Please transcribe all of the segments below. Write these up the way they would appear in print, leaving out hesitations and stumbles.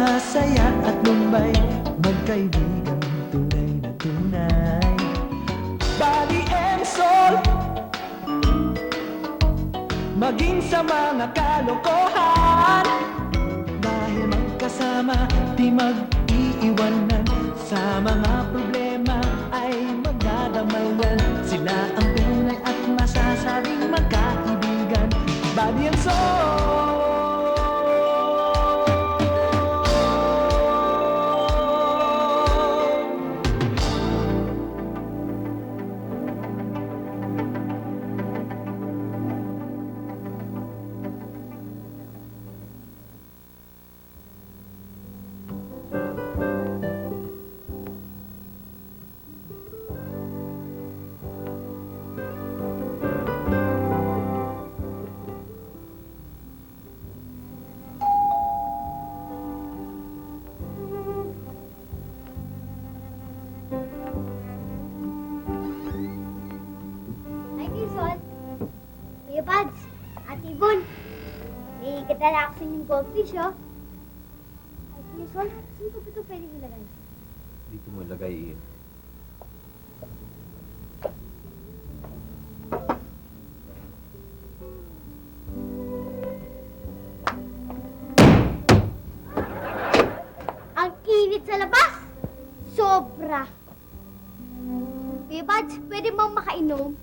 masaya at lumbay, magkaibigang tunay na tunay. Body and soul, maging sa mga kalokohan, dahil magkasama di mag-iiwanan. Sa mga problema ay magdadamayan, sila ang tunay at masasabing magkaibigan. Body and soul. Kuya Pads, Ate Yvonne, may kadala ako sa inyong goldfish, oh. Ay, Kuya Sol, saan ko ba ito pwede ilagay? Dito mo ilagay, Ian. Ang init sa labas! Sobra! Kuya Pads, pwede bang makainom?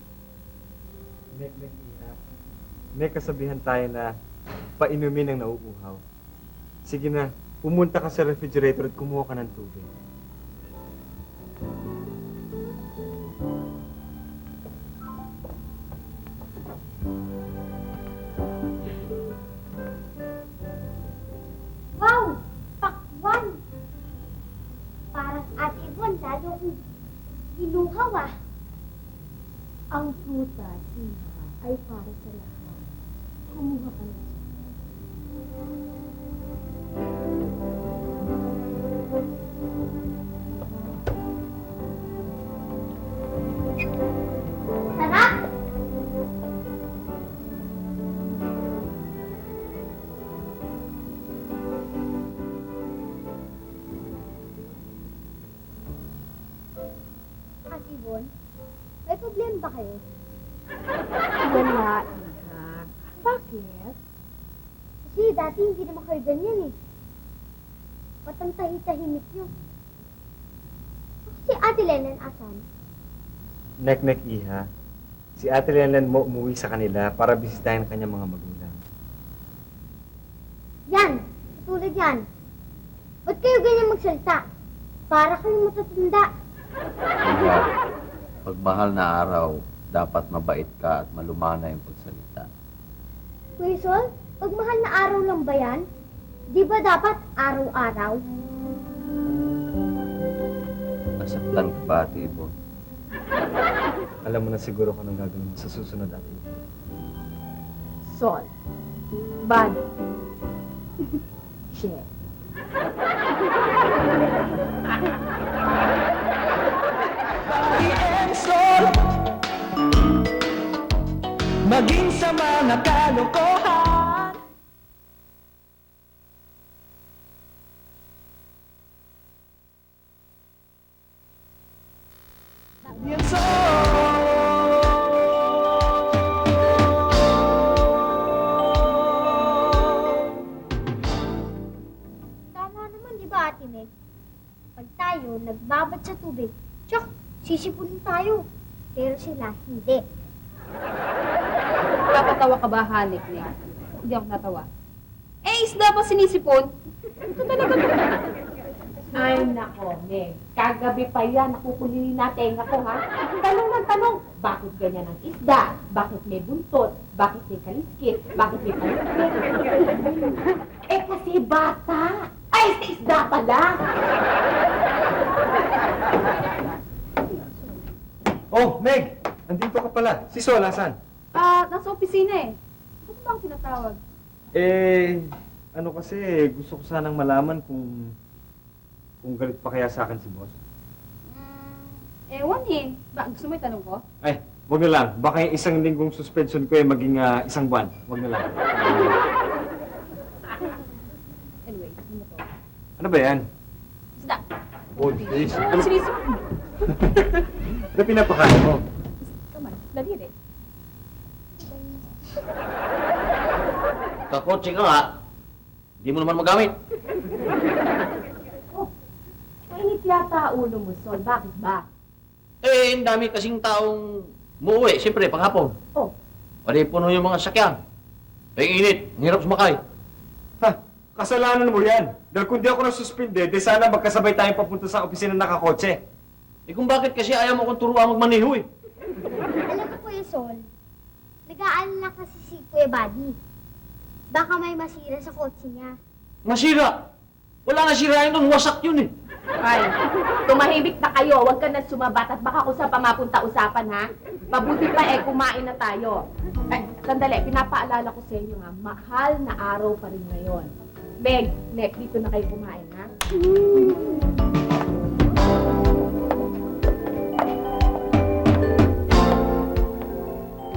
May kasabihan tayo na painumin ang nauuhaw. Sige na, pumunta ka sa refrigerator at kumuha ka ng tubig. Wow! Pakwan! Parang Ate Yvonne, lalo kong inuhaw, ah. Ang prutas, Iha, ay para sa lahat. Kumuha ka na. Sarap! Ate Yvonne, may problema ba kayo? Wala, Iha. Bakit? Kasi dati hindi naman kayo ganyan, eh. Ba't ang tahimik nyo? Si Ate Lenlen asan? Nek-nek, Iha. Si Ate Lenlen mo umuwi sa kanila para bisitahin ang kanyang mga magulang. Yan! Katulad yan. Ba't kayo ganyan magsalita? Para kayo matatanda. Iha, pag mahal na araw, dapat mabait ka at malumana yung pagsalita. Kuya Sol, pag mahal na araw lang ba yan? Di ba dapat araw-araw? Nasaktan ka ba, Ate Yvonne? Alam mo na siguro kung anong gagawin mo sa susunod, Ate. Sol. Bad. Shit. Body and soul, maging sa mga kalokohan. Body and soul. Tama naman, di ba, Ate Meg? Pag tayo nagbabad sa tubig, tsak, sisipunin tayo. Pero sila, hindi. Napatawa ka ba, Hanik, Nick? Hindi ako natawa. Eh, isda pa sinisipon? Ito talaga to. Ay, nako, Meg. Kagabi pa yan, nakukulili natin ako, ha? Tanong ng tanong, bakit ganyan ang isda? Bakit may buntot? Bakit may kaliskit? Bakit may kaliskit? Eh, kasi bata. Ay, sa isda pala. Oh, Meg! Andito ka pala. Si Sol, asan? Nasa opisina eh. Ano ba ang tinatawag? Ano kasi, gusto ko sanang malaman kung galit pa kaya sa akin si boss. Ewan eh. Gusto mo itanong ko? Ay, wag na lang. Baka yung isang linggong suspension ko ay maging isang buwan. Wag na lang. Anyway, ano to? Ano ba yan? Isda. Goldfish. Ano sinisipon? Ano pinapakain mo? Kaman, daliri. Kakotse ka nga. Hindi mo naman magamit. Mainit yata ulo mo, Sol. Bakit ba? Eh, ang dami kasing taong muuwi. Siyempre, paghapon. Oh, Pwede puno yung mga sakyan. Eh, init. Ang hirap sumakay. Ha? Kasalanan mo yan. Dahil kung di ako nasuspinde, di sana magkasabay tayong papunta sa opisina ng nakakotse. Eh, kung bakit kasi ayaw mo kong turuan magmaneho eh. Alam mo, Kuya Sol, nag-aalala kasi si Kuya Buddy. Baka may masira sa kotse niya. Masira. Wala nga sirain doon. Wasak yun eh. ay, tumahimik na kayo. Huwag ka na sumabat at baka kung saan pa mapunta usapan, ha? Mabuti pa kumain na tayo. Ay, sandali, pinapaalala ko sa inyo, ha? Mahal na araw pa rin ngayon. Meg, Nek, dito na kayo kumain, ha?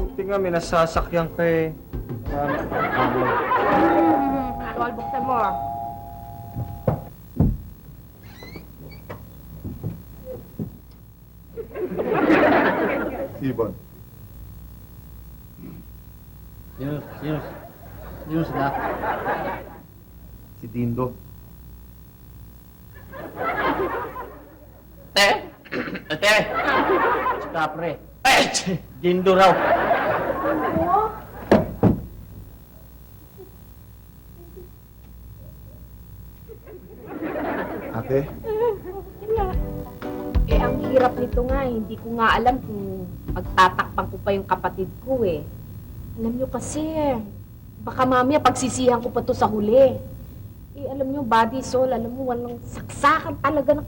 Buti nga may nasasakyan kay... Manual, buksan mo. Ibon. Sino sila? Si Dindo. Te? Te? Si Capre. Eh, Dindo raw. Ate, Ang hirap nito nga, hindi ko nga alam kung pagtatakpan ko pa yung kapatid ko, eh. Alam nyo kasi, baka mamaya pagsisihan ko pa to sa huli. Eh, alam nyo, Body Soul, alam mo, walang saksakan talaga ng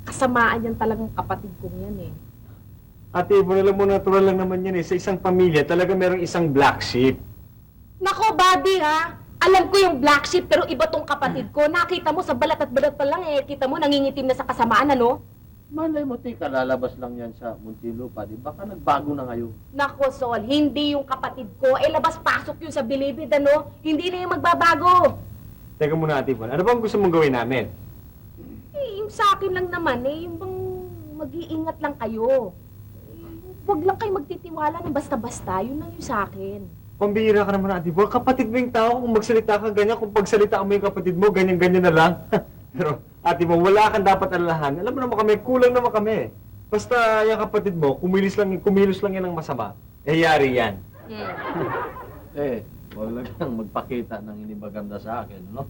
kasamaan yan talagang kapatid kong yan, eh. Ate, alam mo, natural lang naman yan eh. Sa isang pamilya, talaga merong isang black sheep. Nako, Body, ha? Alam ko yung black sheep, pero iba tong kapatid ko. Nakita mo, sa balat at balat pa lang, eh. Kita mo, nangingitim na sa kasamaan, ano? Malay mo, tika, lalabas lang yan sa Muntinlupa. Di baka nagbago na ngayon. Nako, Sol, hindi yung kapatid ko. Eh, labas-pasok yun sa bilibid, ano? Hindi na yung magbabago. Teka muna, Ate Bon. Ano bang gusto mong gawin namin? Eh, yung sa akin lang naman, eh, yung bang mag-iingat lang kayo. Eh, huwag lang kayo magtitiwala ng basta-basta. Yun lang yung sa akin. Pambihira ka naman, Ate Bon. Kapatid mo yung tao. Kung magsalita ka ganyan, kung pagsalita mo yung kapatid mo, ganyan-ganyan na lang. Pero, Ate Bon, wala kang dapat alalahan. Alam mo naman kami, kulang naman kami. Basta yung kapatid mo, kumilos lang yan ng masama. Eh, yari yan. Eh, huwag lang kang magpakita ng hindi maganda sa akin, no?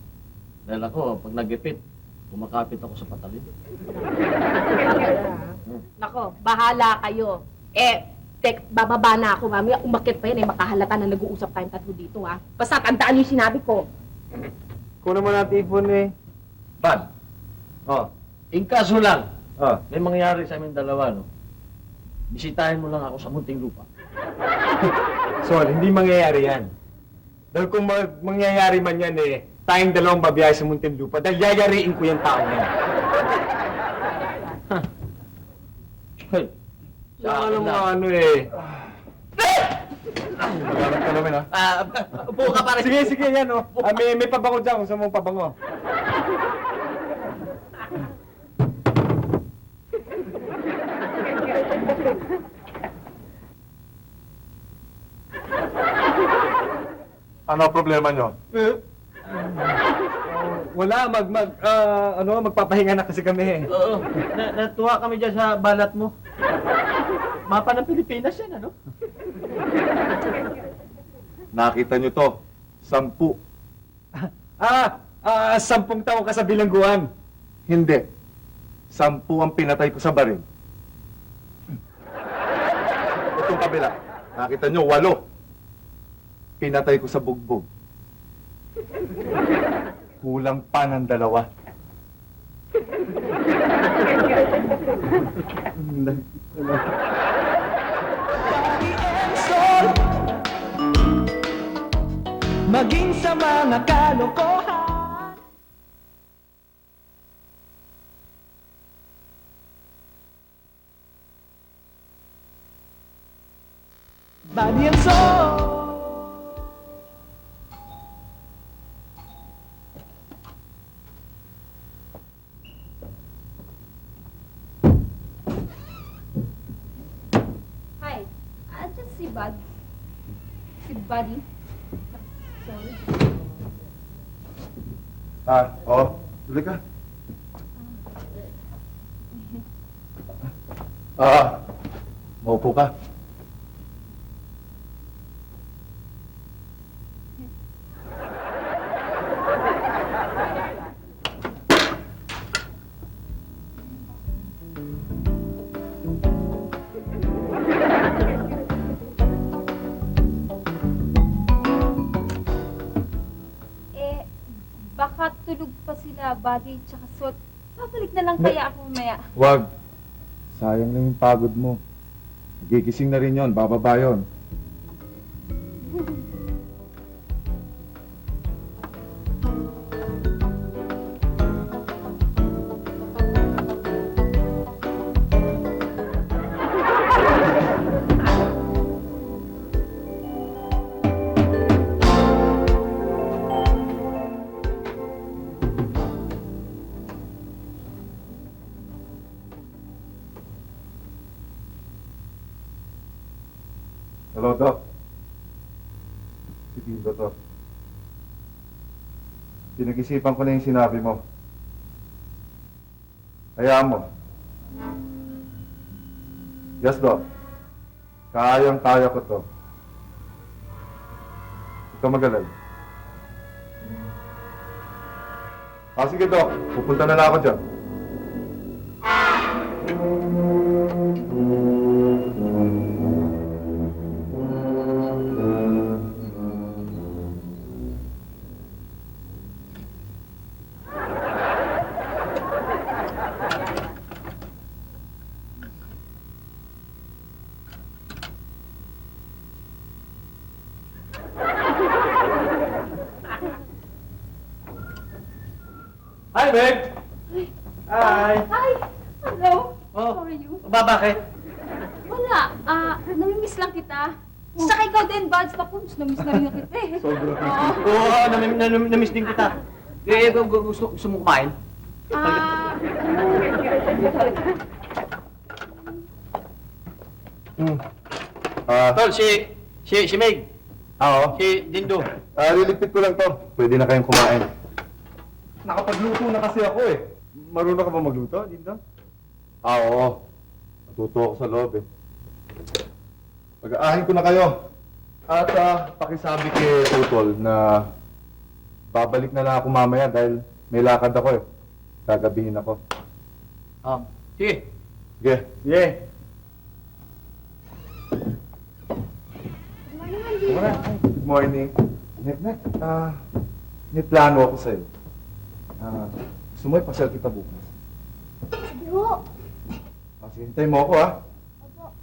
Dahil ako, pag nagipit, kumakapit ako sa patalid. Nako, bahala kayo. Eh, bababa na ako, mami. Umakit pa yan, eh, makahalata na nag-uusap tayong tatlo dito, ha? Basta tandaan yung sinabi ko. Kung naman, Ate Bon, eh. Bad, Oh, in kaso lang, oh. may mangyari sa amin dalawa, no? Bisitahin mo lang ako sa Muntinlupa. Sol, hindi mangyayari yan. Dahil kung mangyayari man yan, eh, tayong dalawang babiyahe sa Muntinlupa, dahil yayariin ko yung tao yan. Hey, Sa ano mga ano eh. Magalang ka namin ha. Upo ka pare. Sige, sige, yan oh. May pabango dyan kung saan mong pabango. Ano ang problema nyo? Wala, magpapahinga na kasi kami. Oo, natuwa kami dyan sa balat mo. Mapa ng Pilipinas yan, ano? Nakita nyo to. 10. 10 taong ka sa bilangguan. Hindi. 10 ang pinatay ko sa baril. Itong kabila. Nakita nyo, 8. Pinatay ko sa bugbog. Kulang pa ng 2. Body and soul. Maging sa mga kalokohan. Body and soul. Bud. Si Buddy. Sorry. Tuloy ka. Maupo ka. Eh, baka tulog pa sila, Buddy, tsaka Sol. Babalik na lang kaya ako mamaya. Wag. Sayang lang yung pagod mo. Gigising na rin yon, bababa yun. Hello, Doc. Si Tito to. Pinag-isipan ko na yung sinabi mo. Hayaan mo. Yes, Doc. Kayang-kaya ko to. Ikaw mag-alala. Sige, Doc. Pupunta na lang ako dyan. Hi, Meg! Hi! Hi! Hello! Oh. How are you? Bakit? Wala. Namimiss lang kita. Saka ikaw din, Buds. Naku, namiss na rin na kita eh. Sobra. Oo, namiss din kita. Gusto mo kumain? Tol, si Meg. Oo. Si Dindo. Liligpit ko lang to. Pwede na kayong kumain. Nakapagluto na kasi ako eh. Marunong ka ba magluto, Dindo? Oo. Natuto ako sa loob eh. Pag-aahin ko na kayo. At pakisabi kay Tutol na babalik na lang ako mamaya dahil may lakad ako eh. Gagabihin ako. Sige. Sige. Yeah. Good morning. Nek, may plano ako sa'yo. Gusto mo ipasyal kita bukas? Sige ho. Sige, hintay mo ako ha. Opo.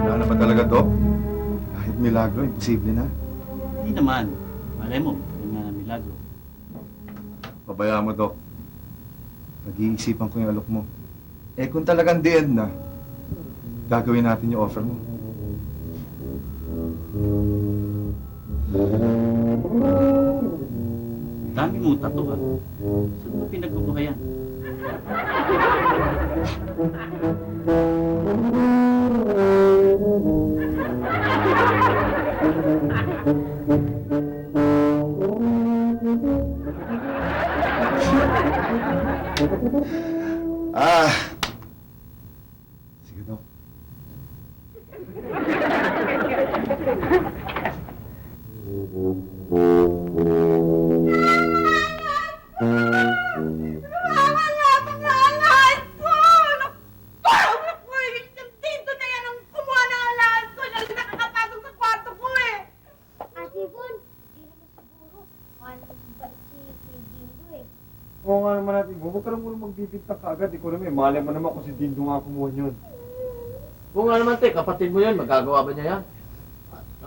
Wala na ba talaga, Doc? Kahit milagro, imposible na. Hindi naman. Malay mo, yun nga na milagro. Pabayaan mo, Doc. Nag-iisipan ko yung alok mo. Kung talagang the end na, gagawin natin yung offer mo. Dami mong tato ha. Saan mo pinagkukuha yan? Sige, Doc. Ate Bon, di naman siguro. Paano bait si Dindo eh. Oo nga naman natin. Huwag ka lang muna magbibigtang kaagad. Ikaw naman, malay mo naman kung si Dindo nga kumuha yun. Kung nga naman, te, kapatid mo yan, magagawa ba niya yan?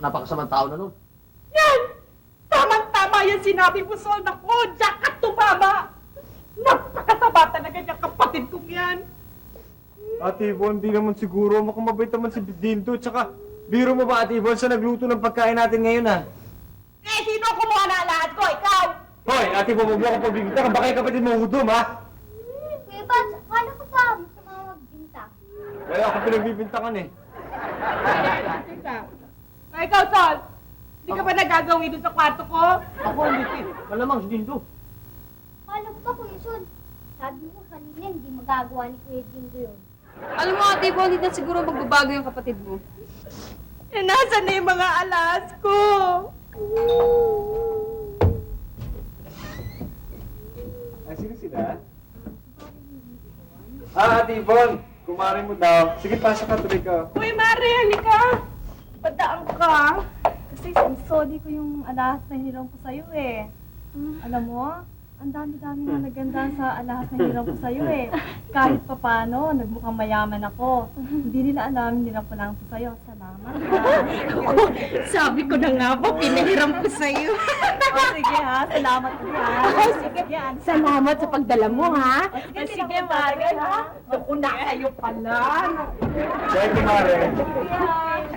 Napakasamang tao na nun. Tamang-tama yan sinabi mo, Sol. Naku, Jack at tumama. Napakasama talaga niyang kapatid kong yan. Ate Yvonne, di naman siguro. Mukhang mabait naman si Dindo. Tsaka, biro mo ba, Ate Yvonne, sa nagluto ng pagkain natin ngayon, ha? Eh, sino kumuha na lahat ko? Ikaw! Hoy, Ate Yvonne, huwag mo ako pagbibigtang. Baka yung kapatid mo hudom, ha? Kuya Bats, akala ko ba? Kaya ako pinagbibintangan eh. Teka. Ikaw, Tol. Hindi ka ba nagagawin doon sa kwarto ko? Ako, hindi. Malamang si Dindo. Kala ko ba, Kuya Sol? Sabi mo kanina, hindi magagawa ni Kuya Dindo yun. Alam mo, Ate Bon, hindi na siguro magbabago yung kapatid mo. Nasaan na yung mga alas ko? Ay, sino sila? Ate Yvonne, kumarin mo daw. Sige, pasok ka, tuloy ka. Uy, Mare, halika. Padaan ka. Kasi sorry ko yung alahas na hiniram ko sa'yo eh. Alam mo, ang dami-dami na naganda sa alahas na hiniram ko sa'yo eh. Kahit pa paano, nagmukhang mayaman ako. Hindi nila alam, hiniram ko lang ito sa'yo. Salamat ha. Sabi ko na nga ba, pinahiram ko sa'yo. Sige ha, salamat din ha. Sige yan. Salamat sa pagdala mo, ha? Sige, Mare ha. Naku na kayo pala. Thank you, Mare.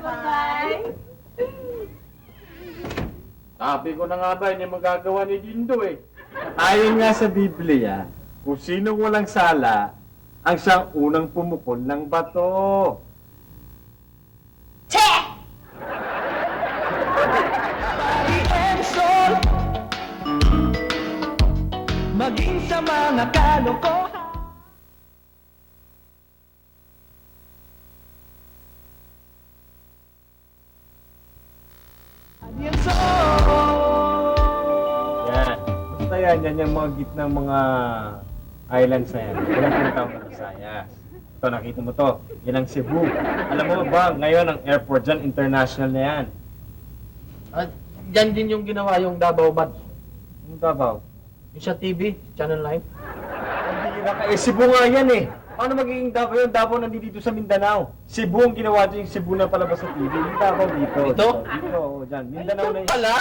Bye. Sabi ko na nga ba, hindi magagawa ni Dindo eh. Ayon nga sa Biblia, kung sinong walang sala, ang siyang unang pumukol ng bato. Body and soul. Maging sa mga kalokohan. Body and soul. Yan. Basta yan yung mga gitnang mga islands na yan. Yan ang tinatawag na Visayas. Ito, nakita mo to. Yan ang Cebu. Alam mo ba, ngayon ang airport dyan, international na yan. At yan din yung ginawa yung Davao Bad. Ano Davao? Yung sa TV, Channel 9. Hindi na ka. Eh, Cebu nga yan eh. Paano magiging Davao yun? Davao nandito sa Mindanao. Cebu ang ginawa dyan, yung Cebu na palabas sa TV. Yung Davao dito. Dito? Dito, oo, dyan. Mindanao na yun. Pala?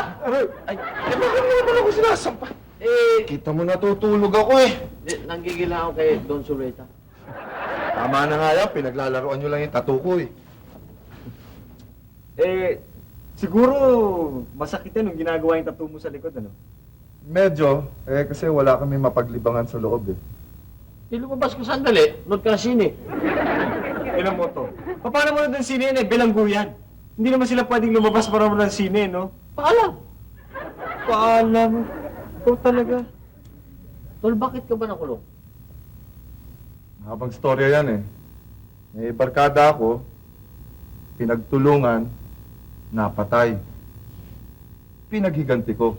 Ay, Eh, bakit mo naman ako sinasampa? Kita mo natutulog ako eh. nanggigila ako kay Don Sureta. Tama na nga yan, pinaglalaroan nyo lang yung tattoo ko eh. Eh, siguro masakit yan nung ginagawa yung tattoo mo sa likod, ano? Medyo, kasi wala kami mapaglibangan sa loob eh. Lumabas ko sandali, nood ka na sine. Ilan mo to? Paano mo na ng sine yan eh? Bilanggo yan. Hindi naman sila pwedeng lumabas para mo ng sine, no? Paalam. Paalam. Ikaw talaga. Tol, bakit ka ba nakulong? Habang storya yan eh. May barkada ako, pinagtulungan, napatay. Pinaghiganti ko.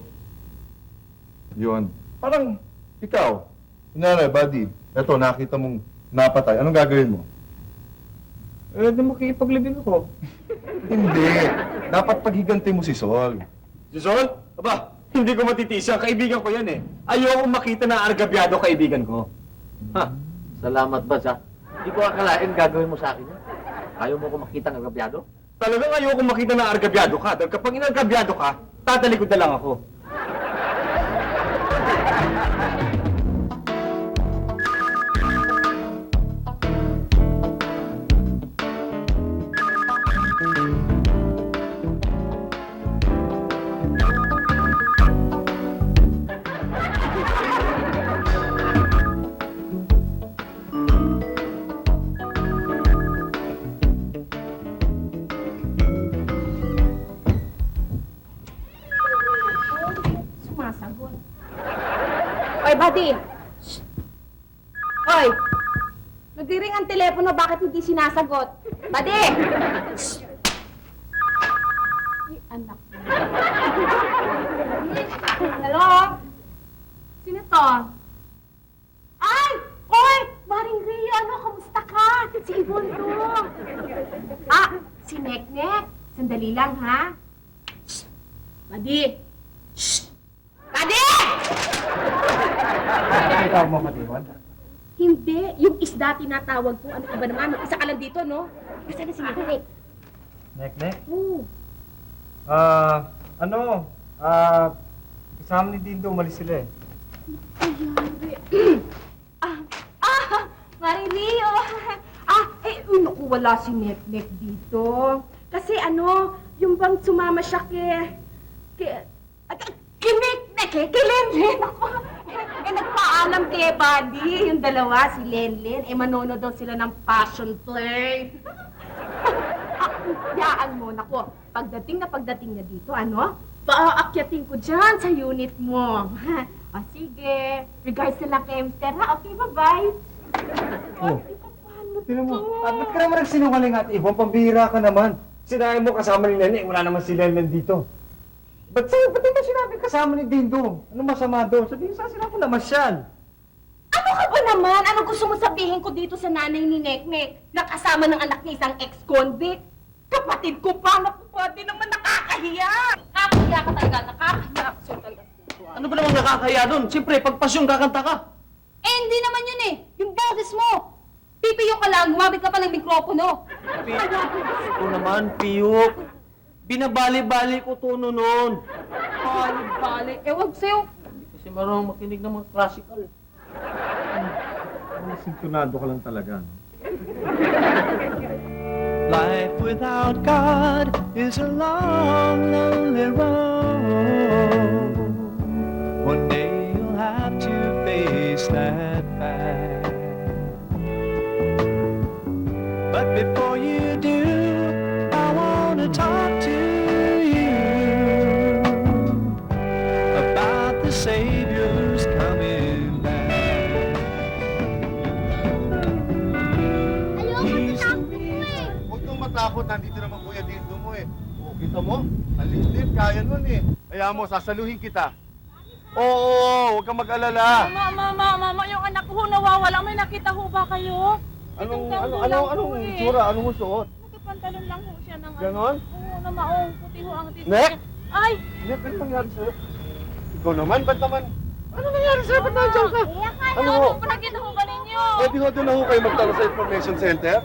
Yun. Parang ikaw, kunyari, buddy, eto, nakita mong napatay. Anong gagawin mo? Eh, di mo kiipaglibing ako. Hindi. Dapat paghiganti mo si Sol. Si Sol? Aba, hindi ko matitiis yan. Kaibigan ko yan eh. Ayoko makita na argabyado kaibigan ko. Ha, salamat ba sa? Hindi ko akalain gagawin mo sa akin yan. Ayaw mo ko makita ng agabyado? Talagang ayoko makita na argabyado ka. Dahil kapag inargabyado ka, tatalikod na lang ako. Sumasagot. Oy, buddy! Shh! Oy! Nagriring ang telepono, bakit hindi sinasagot? Buddy! Shh! Ay, anak mo. Hello? Sino to? Ay! Oy! Maring Ria, ano? Kamusta ka? Si Ibon to. Ah, si Nek-Nek. Sandali lang, ha? Shh! Buddy! Shh! Buddy! Ikaw mo, Matiwan? Hindi. Yung isda tinatawag ko. Ano ka ba naman? Isa ka lang dito, no? Nasaan na si Nek-Nek? Nek-nek? Oo. Kasama ni Dindo, umalis sila eh. Maring Rio. Naku, wala si Nek-Nek dito. Kasi yung bang sumama siya kay Nek-Nek eh, kay Lenlen. Ako. nagpaalam kay Buddy, yung dalawa, si Lenlen, manonood daw sila ng passion play. Yaan mo, nako, pagdating niya dito, paaakyatin ko dyan sa unit mo. O sige, regards na lang kay Mr. ha? Okay, bye-bye. Oh. Tinan mo, ba't ka naman nagsinungaling Ate Yvonne? Pambihira ka naman. Sinabi mo kasama ni Nene, wala naman si Lenlen dito. Ba't di ba sinabi kasama ni Dindo? Ano masama doon? Sabihin sa sila ko namasyal. Ano ka ba naman? Ano gusto mo sabihin ko dito sa nanay ni Neknek? Nakasama ng anak ni isang ex-convict? Kapatid ko pa, naku, pwede naman nakakahiya. Nakakahiya ka talaga, nakakahiya ka talaga. Ano ba namang nakakaya doon? Siyempre, pag pasyon kakanta ka. Hindi naman yun eh. Yung boses mo. Pipiyo ka lang, gumamit ka pa ng mikropono. Ito naman, piyok. Binabali-bali ko tono noon. Bali. Ewan sa'yo. Kasi marunong makinig ng mga classical. Sintonado ka lang talaga. Life without God is a long, lonely road. One day you'll have to face that fact. But before you do, I want to talk to you about the Savior's coming back. Ayoko, natakot ko eh. Huwag kang matakot, nandito naman Kuya Dindo mo eh. O, kita mo? Ang liit, kaya nun eh. Kaya mo, sasaluhin kita. Oo, huwag kang mag-alala. Mama, yung anak ko nawawala. May nakita ho ba kayo? Anong eh. itsura? Anong suot? Nakapantalon lang ho siya ng Ganon? Oo, na maong puti ho ang t-shirt. Nek? Ay! Nek, ano nangyari sa'yo? Ikaw naman, ba't naman? Ano nangyari sa'yo? Ba't nandiyan ka? Iyak ka Ano na. ho? Nakita ho ba ninyo? Eh, di ho doon na ho kayo magtala sa information center?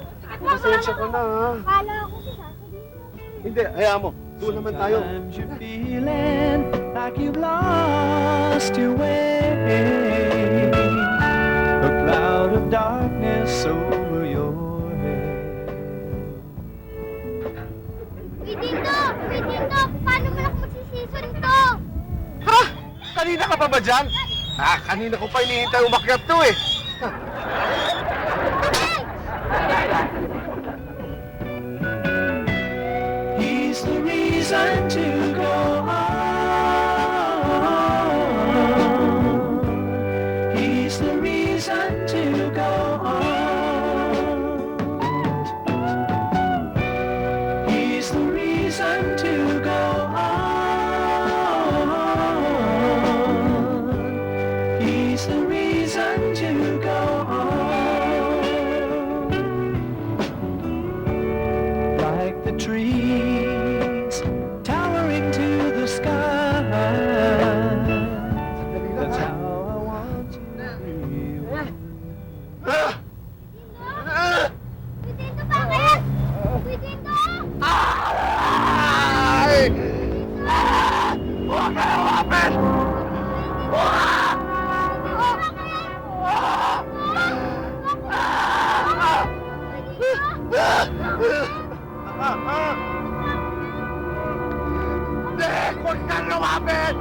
Pasensya ka na ha. Kala ko si sasabihin. Hindi, hayaan mo. Doon naman tayo. Sometimes you're feeling like you've lost your way. A cloud of darkness over your head. Uy, Dindo! Paano mo na ako magsisison to? Ha? Kanina ka pa ba dyan? Kanina ko pa hinihintay umakyat to eh. He's the reason to go on. He's the reason to go on. He's the reason to go on. He's the reason to go on. Like the trees towering to the sky. That's how I want to be. Uy, Dindo, bakit? Uy, Dindo! Ay! Huwag ka lumapit! Nek, huwag ka lumapit!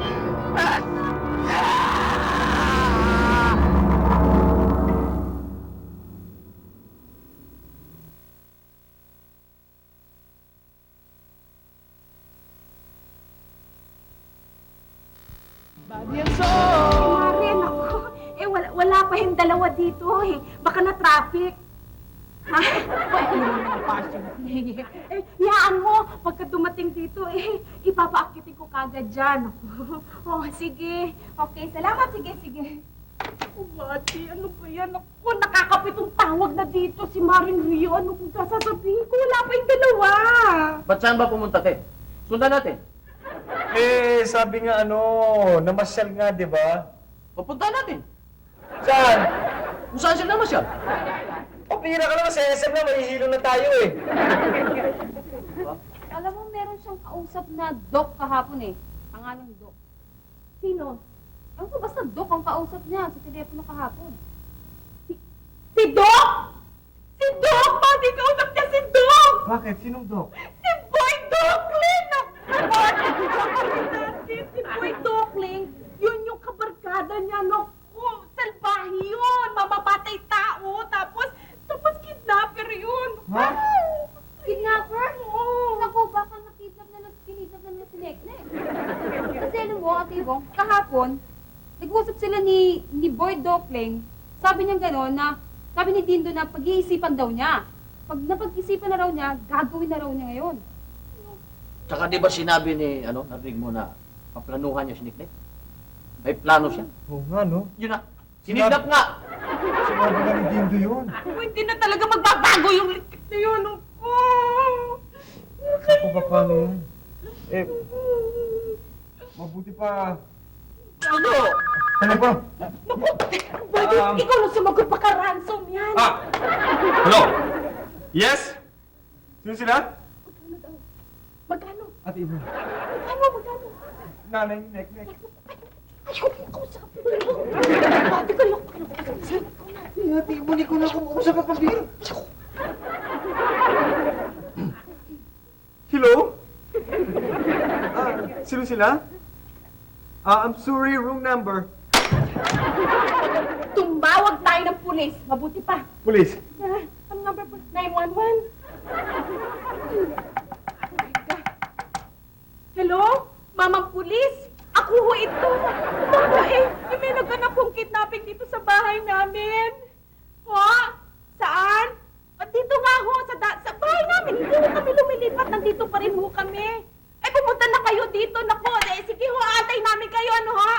Body and soul. Mare, naku. Wala pa yung dalawa dito eh. Baka na-traffic. Ha? Ano naman ang passion play? Yaan mo, pagka dumating dito, ipapaakitin ko kagad dyan. Oh, sige. Okay, salamat. Sige. Oh, Bati, ano ba yan? Ako, nakakapitong tawag na dito si Maring Rio. Ano kung sasabihin ko? Wala pa yung dalawa. Ba't saan ba pumunta, te? Sundan natin. Eh, sabi nga namasyal nga, di ba? Papunta natin. Saan? Kung saan sila naman siya? Pambihira ka naman sa SM na, mahihilo na tayo eh. Alam mo, meron siyang kausap na Doc kahapon eh. Pangalan Doc. Sino? Ewan ko, basta Doc ang kausap niya sa telepono kahapon. Si Doc! Si Doc! Pati kausap niya si Doc! Bakit? Sinong Doc? Si Boy Docling! Si Boy Docling, yun yung kabarkada niya, naku! Ate Bong, kahapon, nag-usap sila ni Boy Dokling. Sabi niya gano'n na, sabi ni Dindo na pag-iisipan daw niya. Pag napag-isipan na raw niya, gagawin na raw niya ngayon. Tsaka di ba sinabi ni, narinig mo na paplanuhan niya si Nicknet? May plano siya. Oo nga, no? Yun na, sinidap nga! Sinabi nga ni Dindo yun. Hindi na talaga magbabago yung likit na yun. Ako pa paano yan? Eh, mabuti pa. Ano? Ano ba? Ikaw na sumagot pa ka-ransom yan. Hello? Yes? Sino sila? Magkano? Ate Ibo. Magkano? Nanay, nek. Ayaw mo kausapin mo. Ate ko lang. Ate Ibo, hindi ko na kumuusap ka pabiro. Hello? Sino sila? I'm sorry, wrong number. Tumawag tayo ng pulis. Mabuti pa. Police. Ang number po? 911? Hello? Mamang pulis? Ako ho ito. Baka may naganap pong kidnapping dito sa bahay namin. Ho? Saan? Dito nga ho, sa bahay namin. Hindi ho kami lumilipat. Nandito pa rin ho kami. Ay, pumunta na kayo dito. Nako, sige ho, atay namin kayo. Ano ho?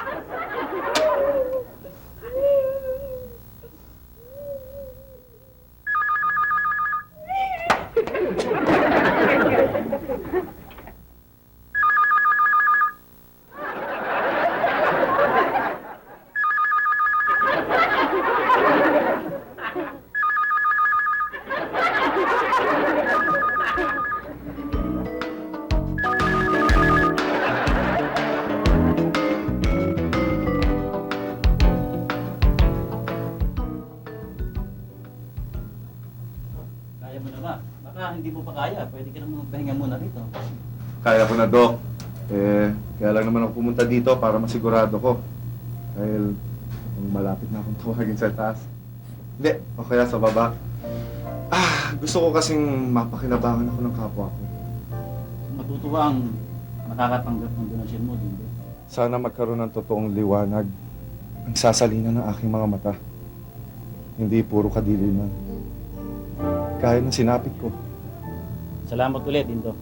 Kaya mo na ba? Baka hindi mo pa kaya. Pwede ka naman magpahinga muna rito. Kaya ko na, Dok. Kaya lang naman ako pumunta dito para masigurado ko. Dahil malapit na akong tawagin sa taas. Hindi, o kaya sa baba. Gusto ko kasing mapakinabangan ako ng kapwa ko. Matutuwa ang makakatanggap ng donasyon mo din. Sana magkaroon ng totoong liwanag ang sasalina ng aking mga mata. Hindi puro kadiliman. Kaya ng sinapit ko. Salamat ulit, Dindo.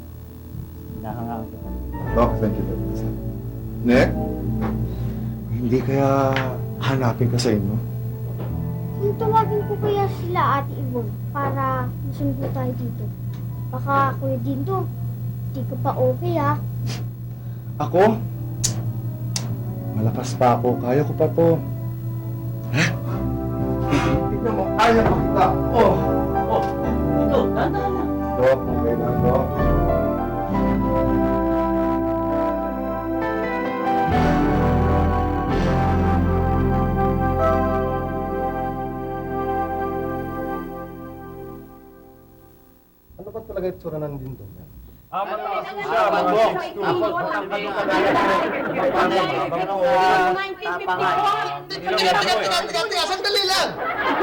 Hinahangaan kita. Doc, thank you very much. Nick? Hindi kaya hanapin ka sa inyo? Kung tawagin ko kaya sila Ate Yvonne para masunod na tayo dito. Baka Kuya Dindo, di ka pa okay Ako? Malakas pa ako. Kaya ko pa to. Ha? Tignan mo, kaya pa kita. Oh! Oh, Dindo, dahan-dahan lang. Doc, okay lang, Doc. Ano ba talaga itsura ng Dindo? Mataas Ano siya. ba? Mabok. Teka, sandali lang!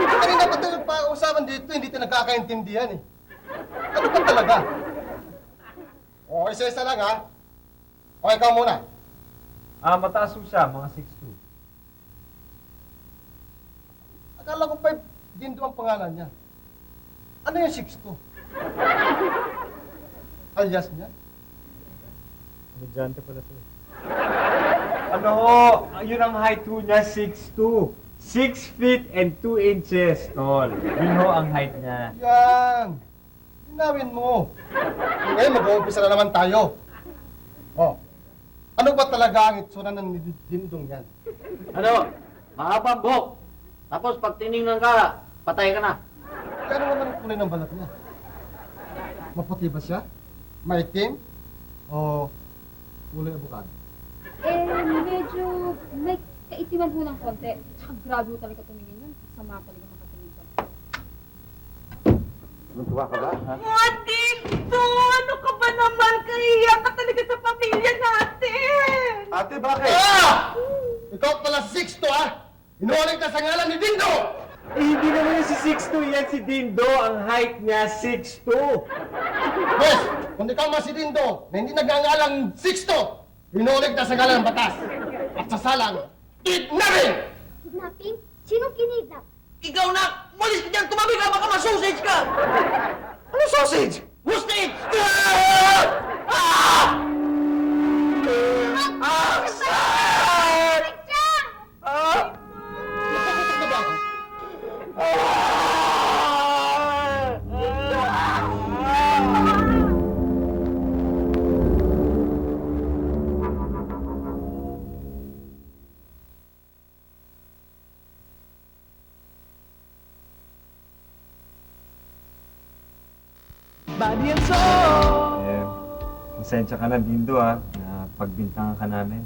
Kanina pa tayo nagpausapan dito, hindi tayo nagkakaintindihan eh. Ano ba talaga? O, isa-isa lang ha. O, ikaw muna. Mataas siya, mga 6'2". Akala ko 5 Dindo ang pangalan niya. Ano yung 6'2"? Alias niya? Komedyante pala to. Ano ho, yun ang height ho niya, 6'2". 6 feet and 2 inches tall. Yun ho ang height niya. Yan! Linawin mo. Ngayon, mag-uumpisa na naman tayo. O, ano ba talaga ang itsura ng Dindong yan? Ano? Mahabang buhok. Tapos pag tinignan ka, patay ka na. Kano naman ang kulay ng balat niya? Maputi ba siya? Maitim? O kulay abukado? Medyo may kaitiman ho ng konti. Tsaka grabe ho talaga tumingin yun. Sama talaga makatingin pala. Natuwa ka ba? Dito! Ano ka ba naman? Kahiya ka talaga sa pamilya natin! Ate, bakit? Ikaw pala 6'2" Inuuling ka sa ngalan ni Dindo! Hindi naman yung si 6'2", yan si Dindo. Ang height niya, 6'2". Yes! Kung ikaw mas si Dindo na hindi nagngangalang 6'2", inuuling ka sa ngalan ng batas. At sasalang, kidnapping! Kidnapping? Sinong kinidnap? Ikaw na! Malis ka dyan! Tumabi ka! Baka ma-sausage ka! Ano sausage? Hostage! Nakakita ka ba ako? Body and soul. Eh, pasensya ka na, Dindo, ha, na pagbintangan ka namin.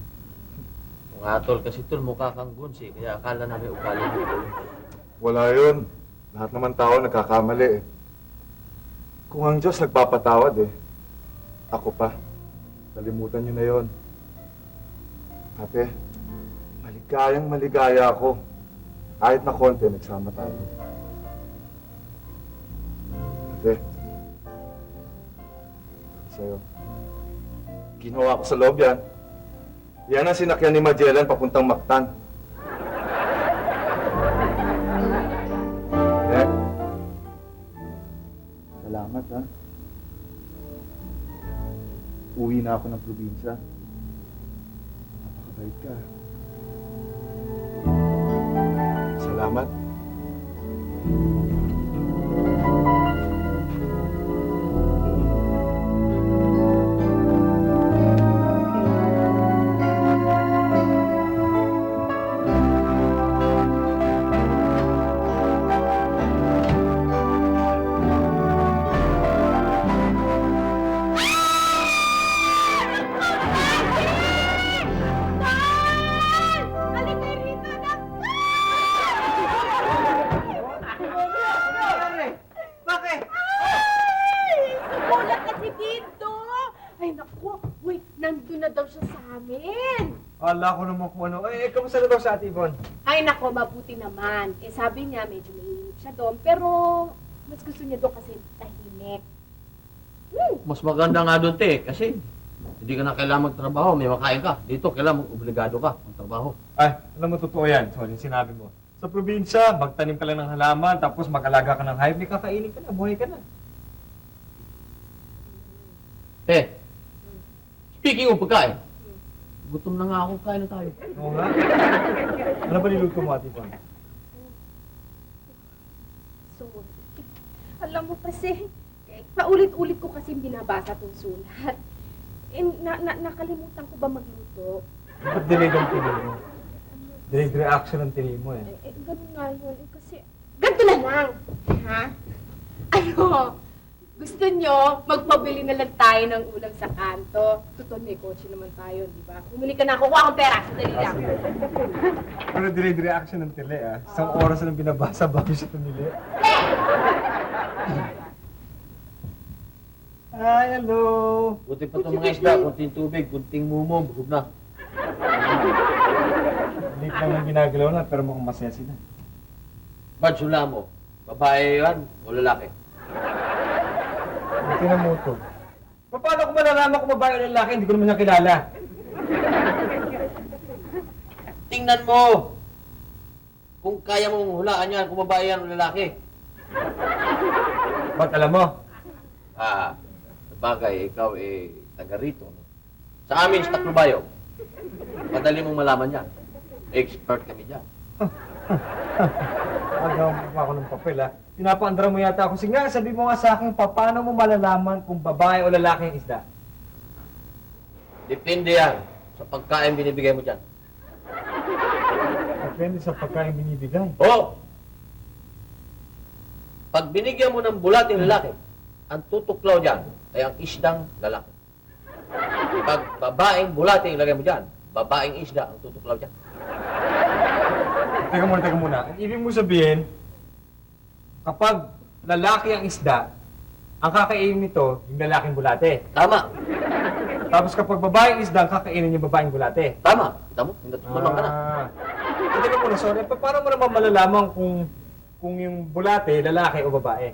Mga tol, kasi tol, mukha kang gunsi, kaya akala namin ugali mo. Wala yun. Lahat naman tao nagkakamali eh. Kung ang Diyos nagpapatawad eh, ako pa. Kalimutan niyo na yon. Ate, maligayang maligaya ako. Kahit na konti, nagsama tayo. Ate, sa'yo. Ginawa ko sa loob yan. Yan ang sinakyan ni Magellan papuntang Mactan. Eh, salamat ha. Uwi na ako ng probinsya. Napakabait ka. Salamat. Nagulat na si Dito! Ay, naku! Uy, nandun na daw siya sa amin! Ala ko naman kung ano. Eh, kamusta na daw sa Ate Yvonne? Ay, nako, mabuti naman. Eh, sabi niya, medyo mainip siya doon. Pero, mas gusto niya doon kasi tahimik. Mas maganda nga doon, te, kasi hindi ka na kailangan magtrabaho, may makain ka. Dito, kailangan obligado ka magtrabaho. Ay, alam mo, totoo yan. Sorry, yung sinabi mo. Sa probinsya, magtanim ka lang ng halaman, tapos mag-alaga ka ng hayop, may kakainin ka na, buhay ka na. Te, speaking of pagkain, gutom na nga ako, kain na tayo. Oo nga. Ano ba niluto mo, Ate Yvonne? So, alam mo kasi, paulit-ulit ko kasi binabasa itong sulat. Eh, nakalimutan ko ba magluto? Ba't delayed ang tinil mo? Delayed reaction ang tinil mo eh. Ganun nga yun. Kasi, ganito na lang. Ha? Ano? Gusto nyo, magpabili na lang tayo ng ulam sa kanto. Totoo, may kotse naman tayo, di ba? Bumili ka na, kukuha akong pera. Sandali lang. Pero delayed reaction ng tili ah. Isang oras na binabasa bago siya tumili. Hi, hello! Buti pa itong mga isda, kunting tubig, kunting mumo, busog na. Late lang ang ginagalaw na, pero mukhang masaya sila. Bad sula mo, babae yan o lalaki? Buti na mo ito. Paano ko malalaman kung babae o lalaki? Hindi ko naman niya kilala. Tingnan mo! Kung kaya mong hulaan yan, kung babae yan o lalaki. Ba't alam mo? Bagay, ikaw taga rito. No? Sa amin, sa Taclobayo, madali mong malaman yan. Expert kami dyan. Agaw mo pa ako ng papel ha. Pinapaandra mo yata ako. Sige nga, sabi mo nga sa akin, paano mo malalaman kung babae o lalaki ang isda? Depende yan sa pagkain binibigay mo dyan. Depende sa pagkain binibigay. Oo! Pag binigyan mo ng bulat yung lalaki, ang tutuklaw dyan ay ang isdang lalaki. Pag babaeng bulat yung ilagay mo dyan, babaeng isda ang tutuklaw dyan. Teka muna. Ang ibig mo sabihin, kapag lalaki ang isda, ang kakainin nito, yung lalaking bulate. Tama! Tapos kapag babaeng isda, ang kakainin yung babaeng bulate. Tama! Kita mo? Natutulong ka na. Teka muna, sorry. Paano mo naman malalaman kung yung bulate, lalaki o babae?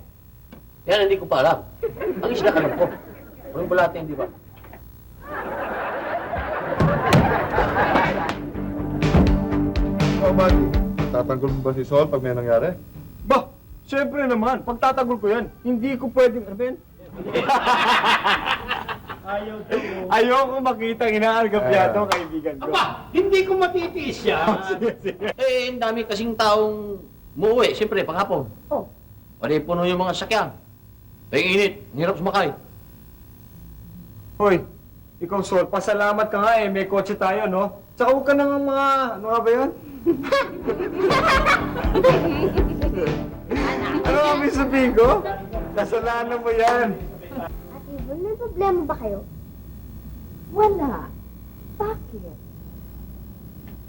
Yan, hindi ko pa alam. Ang isda alam ko. Walang bulate, hindi ba? buddy? Tatanggol mo ba si Sol pag may nangyari? Bah, syempre naman, pagtatagol ko yan, hindi ko pwedeng, ano ba yan? Ayoko makita inaargabyado ang kaibigan ko. Hindi ko matitiis yan. Eh, ang dami kasing taong muuwi, siyempre, paghapon. Oh. Pali puno yung mga sakyan. Ang init, ang hirap sumakay. Hoy, ikaw Sol, pasalamat ka nga eh, may kotse tayo, no? Tsaka huwag ka nang mga, ano nga ba yun? Ano ang ibig sabihin ko? Kasalanan mo yan. Ate Yvonne, may problema ba kayo? Wala. Bakit?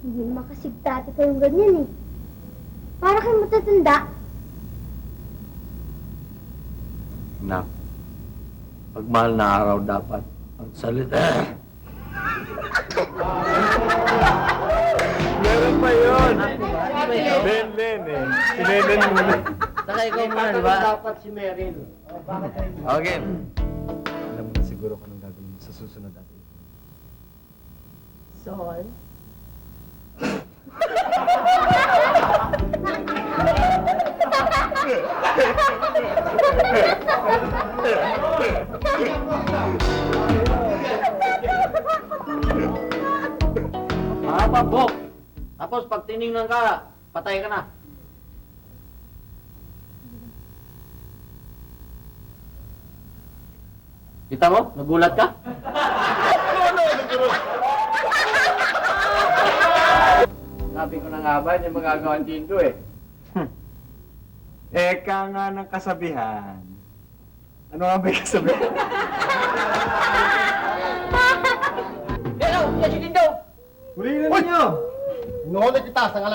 Hindi naman kasi dati kayong ganyan eh. Para kayong matatanda. Nak, pagmahal na araw dapat ang salita. Meron pa yun. Len eh. Sinelen mo na. Saka ikaw muna, di ba? Dapat si Meryl. Okay. Alam mo na siguro kung anong gagawin mo sa susunod natin. Sol? Mapabok. Tapos pag tinignan ka, patay ka na. Kita mo? Nagulat ka? Sabi ko na nga ba, hindi magagawa din to eh. Eka nga ng kasabihan. Ano nga ba yung kasabihan? Hello! Yan si Dindo! Huli na ninyo! Inuulit kita sa ngalan